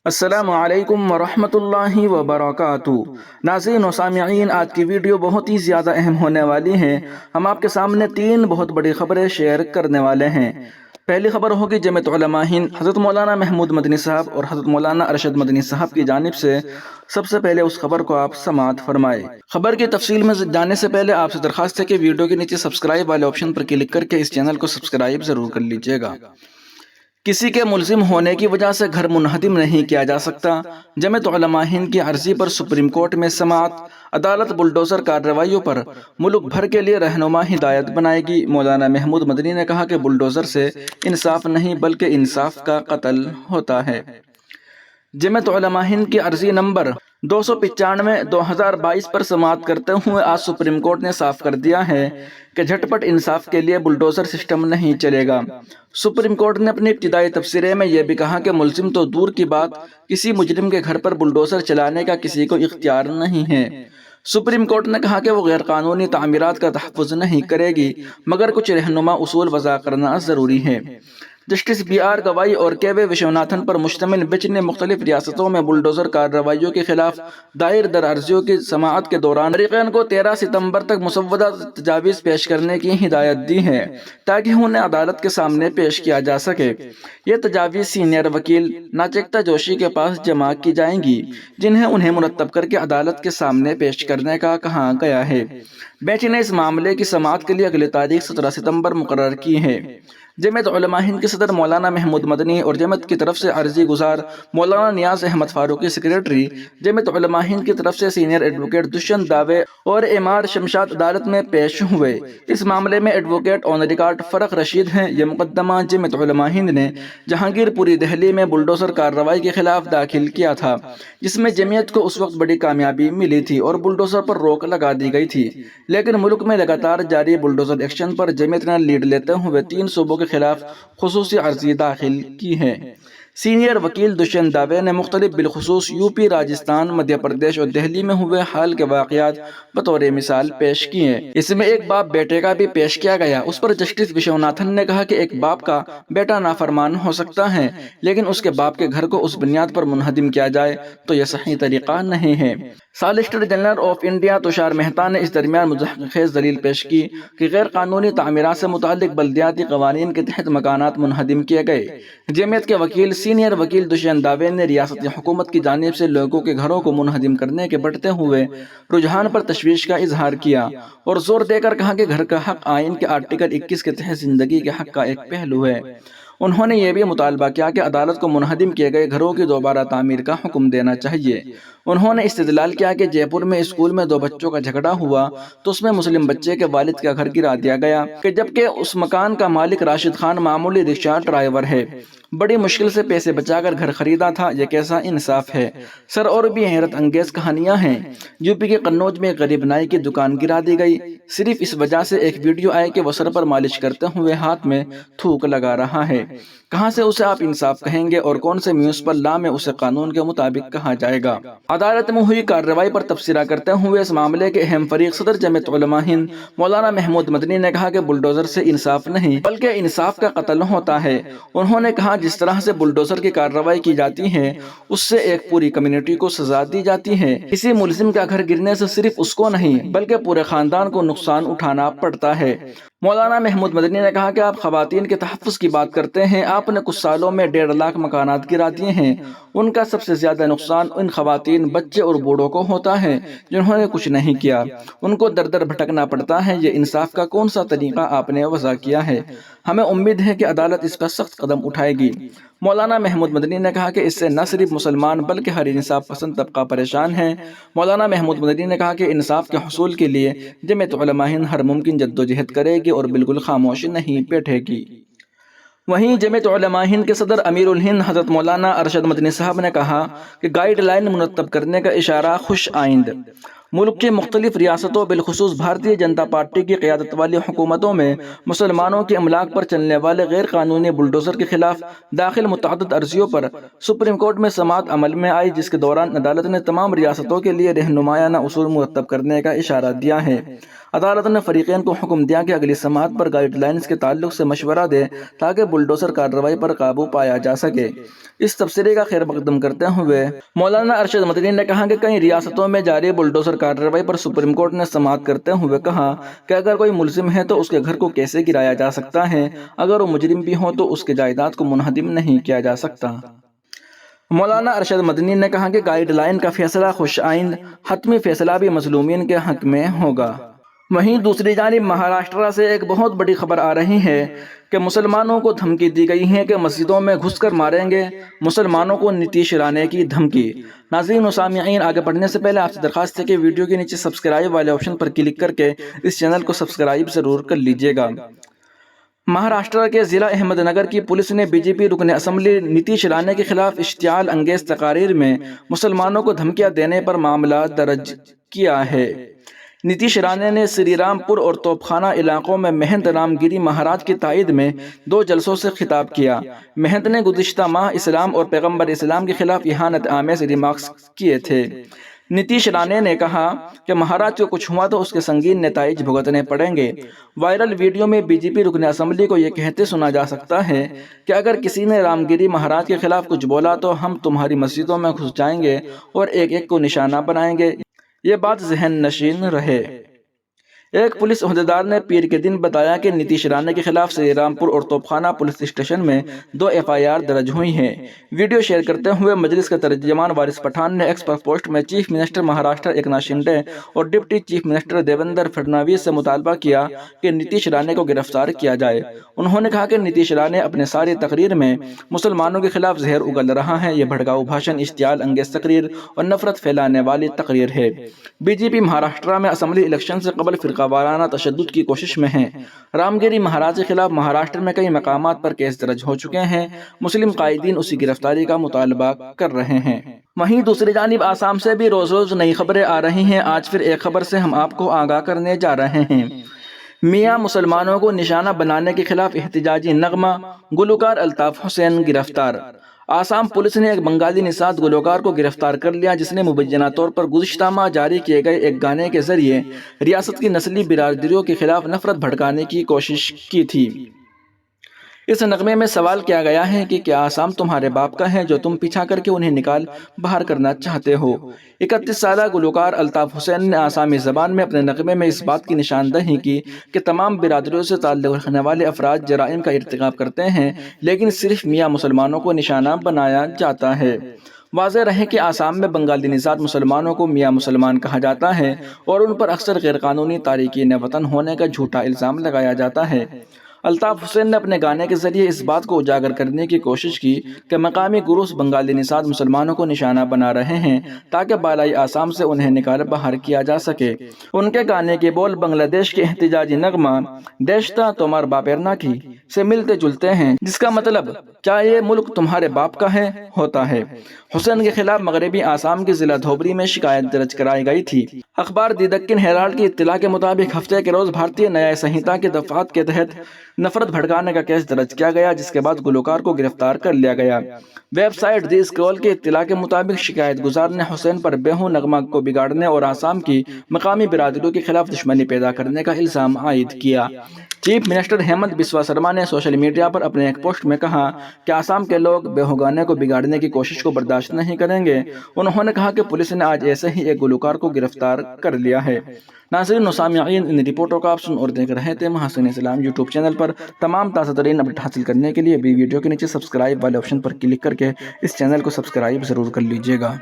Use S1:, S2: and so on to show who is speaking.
S1: السلام علیکم ورحمۃ اللہ وبرکاتہ۔ ناظرین و سامعین، آج کی ویڈیو بہت ہی زیادہ اہم ہونے والی ہے۔ ہم آپ کے سامنے 3 بہت بڑی خبریں شیئر کرنے والے ہیں۔ پہلی خبر ہوگی جمعیت علماء ہند حضرت مولانا محمود مدنی صاحب اور حضرت مولانا ارشد مدنی صاحب کی جانب سے۔ سب سے پہلے اس خبر کو آپ سماعت فرمائے۔ خبر کی تفصیل میں جانے سے پہلے آپ سے درخواست ہے کہ ویڈیو کے نیچے سبسکرائب والے آپشن پر کلک کر کے اس چینل کو سبسکرائب ضرور کر لیجئے گا۔ کسی کے ملزم ہونے کی وجہ سے گھر منہدم نہیں کیا جا سکتا۔ جمعیت علماء ہند کی عرضی پر سپریم کورٹ میں سماعت۔ عدالت بلڈوزر کارروائیوں پر ملک بھر کے لیے رہنما ہدایت بنائے گی۔ مولانا محمود مدنی نے کہا کہ بلڈوزر سے انصاف نہیں بلکہ انصاف کا قتل ہوتا ہے۔ جمعیت علماء ہند کی عرضی نمبر 295/2022 پر سماعت کرتے ہوئے آج سپریم کورٹ نے صاف کر دیا ہے کہ جھٹ پٹ انصاف کے لیے بلڈوزر سسٹم نہیں چلے گا۔ سپریم کورٹ نے اپنی ابتدائی تبصرے میں یہ بھی کہا کہ ملزم تو دور کی بات، کسی مجرم کے گھر پر بلڈوزر چلانے کا کسی کو اختیار نہیں ہے۔ سپریم کورٹ نے کہا کہ وہ غیر قانونی تعمیرات کا تحفظ نہیں کرے گی، مگر کچھ رہنما اصول وضع کرنا ضروری ہے۔ جسٹس BR گوائی اور KV وشوناتھن پر مشتمل بینچ نے مختلف ریاستوں میں بلڈوزر کارروائیوں کے خلاف دائر در عرضیوں کی سماعت کے دوران فریقین کو 13 ستمبر تک مسودہ تجاویز پیش کرنے کی ہدایت دی ہے تاکہ انہیں عدالت کے سامنے پیش کیا جا سکے۔ یہ تجاویز سینئر وکیل ناچیکتا جوشی کے پاس جمع کی جائیں گی، جنہیں انہیں مرتب کر کے عدالت کے سامنے پیش کرنے کا کہا گیا ہے۔ بینچ نے اس معاملے کی سماعت کے لیے اگلی تاریخ 17 ستمبر مقرر کی ہے۔ جمعیت علماء ہند کے صدر مولانا محمود مدنی اور جمعیت کی طرف سے عرضی گزار مولانا نیاز احمد فاروقی سیکریٹری، جمعیت علماء ہند کی طرف سے سینئر ایڈوکیٹ دشینت داوے اور MR شمشاد عدالت میں پیش ہوئے۔ اس معاملے میں ایڈوکیٹ آن ریکارڈ فرق رشید ہیں۔ یہ مقدمہ جمعیت علماء ہند نے جہانگیر پوری دہلی میں بلڈوزر کارروائی کے خلاف داخل کیا تھا، جس میں جمعیت کو اس وقت بڑی کامیابی ملی تھی اور بلڈوزر پر روک لگا دی گئی تھی، لیکن ملک میں لگاتار جاری بلڈوزر ایکشن پر جمعیت نے لیڈ لیتے ہوئے 3 صوبوں کے خلاف خصوصی عرضی داخل کی ہے۔ سینئر وکیل دشینت داوے نے مختلف بالخصوص UP، راجستھان، مدھیہ پردیش اور دہلی میں ہوئے حال کے واقعات بطور مثال پیش کیے۔ اس میں ایک باپ بیٹے کا بھی پیش کیا گیا۔ اس پر جسٹس وشوناتھن نے کہا کہ ایک باپ کا بیٹا نافرمان ہو سکتا ہے، لیکن اس کے باپ کے گھر کو اس بنیاد پر منہدم کیا جائے تو یہ صحیح طریقہ نہیں ہے۔ Solicitor general of India Tushar Mehta نے اس درمیان مضحکہ خیز دلیل پیش کی کہ غیر قانونی تعمیرات سے متعلق بلدیاتی قوانین کے تحت مکانات منہدم کیے گئے۔ جمعیت کے وکیل سینئر وکیل دشینت داوے نے ریاستی حکومت کی جانب سے لوگوں کے گھروں کو منہدم کرنے کے بڑھتے ہوئے رجحان پر تشویش کا اظہار کیا اور زور دے کر کہا کہ گھر کا حق آئین کے آرٹیکل 21 کے تحت زندگی کے حق کا ایک پہلو ہے۔ انہوں نے یہ بھی مطالبہ کیا کہ عدالت کو منہدم کیے گئے گھروں کی دوبارہ تعمیر کا حکم دینا چاہیے۔ انہوں نے استدلال کیا کہ جے پور میں اسکول میں 2 بچوں کا جھگڑا ہوا تو اس میں مسلم بچے کے والد کا گھر گرا دیا گیا، کہ جبکہ اس مکان کا مالک راشد خان معمولی رکشہ ڈرائیور ہے، بڑی مشکل سے پیسے بچا کر گھر خریدا تھا۔ یہ کیسا انصاف ہے سر؟ اور بھی حیرت انگیز کہانیاں ہیں۔ UP کے قنوج میں غریب نائی کی دکان گرا دی گئی، صرف اس وجہ سے ایک ویڈیو آئے کہ وہ سر پر مالش کرتے ہوئے ہاتھ میں تھوک لگا رہا ہے۔ کہاں سے اسے آپ انصاف کہیں گے اور کون سے میونسپل لا میں اسے قانون کے مطابق کہا جائے گا؟ عدالت میں ہوئی کارروائی پر تبصرہ کرتے ہوئے اس معاملے کے اہم فریق صدر جمعیت علماء ہند مولانا محمود مدنی نے کہا کہ بلڈوزر سے انصاف نہیں بلکہ انصاف کا قتل ہوتا ہے۔ انہوں نے کہا جس طرح سے بلڈوزر کی کارروائی کی جاتی ہے اس سے ایک پوری کمیونٹی کو سزا دی جاتی ہے۔ کسی ملزم کا گھر گرنے سے صرف اس کو نہیں بلکہ پورے خاندان کو نقصان اٹھانا پڑتا ہے۔ مولانا محمود مدنی نے کہا کہ آپ خواتین کے تحفظ کی بات کرتے ہیں، آپ نے کچھ سالوں میں 1.5 لاکھ مکانات گرا دیے ہیں۔ ان کا سب سے زیادہ نقصان ان خواتین، بچے اور بوڑھوں کو ہوتا ہے جنہوں نے کچھ نہیں کیا، ان کو در در بھٹکنا پڑتا ہے۔ یہ انصاف کا کون سا طریقہ آپ نے وضع کیا ہے؟ ہمیں امید ہے کہ عدالت اس پر سخت قدم اٹھائے گی۔ مولانا محمود مدنی نے کہا کہ اس سے نہ صرف مسلمان بلکہ ہر انصاف پسند طبقہ پریشان ہے۔ مولانا محمود مدنی نے کہا کہ انصاف کے حصول کے لیے جمعیت علماء ہند ہر ممکن جدوجہد کرے گی اور بالکل خاموش نہیں بیٹھے گی۔ وہیں جمعیت علماء ہند کے صدر امیر الہند حضرت مولانا ارشد مدنی صاحب نے کہا کہ گائیڈ لائن مرتب کرنے کا اشارہ خوش آئند۔ ملک کی مختلف ریاستوں بالخصوص بھارتیہ جنتا پارٹی کی قیادت والی حکومتوں میں مسلمانوں کے املاک پر چلنے والے غیر قانونی بلڈوزر کے خلاف داخل متعدد عرضیوں پر سپریم کورٹ میں سماعت عمل میں آئی، جس کے دوران عدالت نے تمام ریاستوں کے لیے رہنمایانہ اصول مرتب کرنے کا اشارہ دیا ہے۔ عدالت نے فریقین کو حکم دیا کہ اگلی سماعت پر گائیڈ لائنز کے تعلق سے مشورہ دے تاکہ بلڈوزر کارروائی پر قابو پایا جا سکے۔ اس تبصرے کا خیر مقدم کرتے ہوئے مولانا ارشد مدنی نے کہا کہ کئی ریاستوں میں جاری بلڈوزر کارروائی پر سپریم کورٹ نے سماعت کرتے ہوئے کہا کہ اگر کوئی ملزم ہے تو اس کے گھر کو کیسے گرایا جا سکتا ہے، اگر وہ مجرم بھی ہو تو اس کے جائیداد کو منہدم نہیں کیا جا سکتا۔ مولانا ارشد مدنی نے کہا کہ گائیڈ لائن کا فیصلہ خوش آئند حتمی فیصلہ بھی مظلومین کے حق میں ہوگا۔ وہیں دوسری جانب مہاراشٹر سے ایک بہت بڑی خبر آ رہی ہے کہ مسلمانوں کو دھمکی دی گئی ہے کہ مسجدوں میں گھس کر ماریں گے، مسلمانوں کو نتیش رانے کی دھمکی۔ ناظرین و سامعین، آگے بڑھنے سے پہلے آپ سے درخواست ہے کہ ویڈیو کے نیچے سبسکرائب والے آپشن پر کلک کر کے اس چینل کو سبسکرائب ضرور کر لیجئے گا۔ مہاراشٹر کے ضلع احمد نگر کی پولیس نے بی جے پی رکن اسمبلی نتیش رانے کے خلاف اشتعال انگیز تقاریر میں مسلمانوں کو دھمکیاں دینے پر معاملہ درج کیا ہے۔ نتیش رانے نے سری رام پور اور توپ خانہ علاقوں میں مہنت رام گیری مہاراج کی تائید میں 2 جلسوں سے خطاب کیا۔ مہنت نے گزشتہ ماہ اسلام اور پیغمبر اسلام کے خلاف اہانت آمیز ریمارکس کیے تھے۔ نتیش رانے نے کہا کہ مہاراج کو کچھ ہوا تو اس کے سنگین نتائج بھگتنے پڑیں گے۔ وائرل ویڈیو میں بی جے پی رکن اسمبلی کو یہ کہتے سنا جا سکتا ہے کہ اگر کسی نے رام گیری مہاراج کے خلاف کچھ بولا تو ہم تمہاری مسجدوں میں گھس جائیں گے اور ایک ایک کو نشانہ بنائیں گے۔ یہ بات ذہن نشین رہے۔ ایک پولیس عہدیدار نے پیر کے دن بتایا کہ نتیش رانے کے خلاف سری رام پور اور توپ خانہ پولیس اسٹیشن میں 2 FIR درج ہوئی ہیں۔ ویڈیو شیئر کرتے ہوئے مجلس کے ترجمان وارث پٹھان نے ایکس پر پوسٹ میں چیف منسٹر مہاراشٹر ایکناتھ شنڈے اور deputy chief minister Devendra Fadnavis سے مطالبہ کیا کہ نتیش رانے کو گرفتار کیا جائے۔ انہوں نے کہا کہ نتیش رانے اپنے ساری تقریر میں مسلمانوں کے خلاف زہر اگل رہا ہے۔ یہ بھڑکاؤ بھاشن، اشتعال انگیز تقریر اور نفرت پھیلانے والی تقریر ہے۔ بی جے پی مہاراشٹر میں اسمبلی الیکشن سے قبل فرقہ وارانہ تشدد کی کوشش میں ہے۔ رام گیری مہاراج کے خلاف مہاراشٹر میں کئی مقامات پر کیس درج ہو چکے ہیں۔ مسلم قائدین اسی گرفتاری کا مطالبہ کر رہے ہیں۔ وہیں دوسری جانب آسام سے بھی روز روز نئی خبریں آ رہی ہیں۔ آج پھر ایک خبر سے ہم آپ کو آگاہ کرنے جا رہے ہیں۔ میاں مسلمانوں کو نشانہ بنانے کے خلاف احتجاجی نغمہ، گلوکار الطاف حسین گرفتار۔ آسام پولیس نے ایک بنگالی نژاد گلوکار کو گرفتار کر لیا جس نے مبینہ طور پر گزشتہ ماہ جاری کیے گئے ایک گانے کے ذریعے ریاست کی نسلی برادریوں کے خلاف نفرت بھڑکانے کی کوشش کی تھی۔ اس نغمے میں سوال کیا گیا ہے کہ کیا آسام تمہارے باپ کا ہے جو تم پیچھا کر کے انہیں نکال باہر کرنا چاہتے ہو؟ 31 سالہ گلوکار الطاف حسین نے آسامی زبان میں اپنے نغمے میں اس بات کی نشاندہی کی کہ تمام برادریوں سے تعلق رکھنے والے افراد جرائم کا ارتکاب کرتے ہیں لیکن صرف میاں مسلمانوں کو نشانہ بنایا جاتا ہے۔ واضح رہے کہ آسام میں بنگالی نژاد مسلمانوں کو میاں مسلمان کہا جاتا ہے اور ان پر اکثر غیر قانونی تارکین وطن ہونے کا جھوٹا الزام لگایا جاتا ہے۔ الطاف حسین نے اپنے گانے کے ذریعے اس بات کو اجاگر کرنے کی کوشش کی کہ مقامی گروہ بنگالی نژاد مسلمانوں کو نشانہ بنا رہے ہیں تاکہ بالائی آسام سے انہیں نکال باہر کیا جا سکے۔ ان کے گانے کے بول بنگلہ دیش کے احتجاجی نغمہ دیشتا تمہار باپیرنا کی سے ملتے جلتے ہیں، جس کا مطلب کیا یہ ملک تمہارے باپ کا ہے ہوتا ہے۔ حسین کے خلاف مغربی آسام کے ضلع دھوبری میں شکایت درج کرائی گئی تھی۔ اخبار دی دکن ہیرالڈ کی اطلاع کے مطابق ہفتے کے روز بھارتیہ نیائے سنہتا کے دفعات کے تحت نفرت بھڑکانے کا کیس درج کیا گیا جس کے بعد گلوکار کو گرفتار کر لیا گیا۔ ویب سائٹ دی اسکرول کی اطلاع کے مطابق شکایت گزار نے حسین پر بیہو نغمہ کو بگاڑنے اور آسام کی مقامی برادریوں کے خلاف دشمنی پیدا کرنے کا الزام عائد کیا۔ چیف منسٹر ہیمنت بسوا سرما نے سوشل میڈیا پر اپنے ایک پوسٹ میں کہا کہ آسام کے لوگ بیہو گانے کو بگاڑنے کی کوشش کو برداشت نہیں کریں گے۔ انہوں نے کہا کہ پولیس نے آج ایسے ہی ایک گلوکار کو گرفتار کر لیا ہے۔ ناظرین و سامعین، ان رپورٹوں کا آپ سن اور دیکھ رہے تھے محسن اسلام یوٹیوب چینل پر۔ تمام تازہ ترین اپڈیٹ حاصل کرنے کے لیے بھی ویڈیو کے نیچے سبسکرائب والے آپشن پر کلک کر کے اس چینل کو سبسکرائب ضرور کر لیجئے گا۔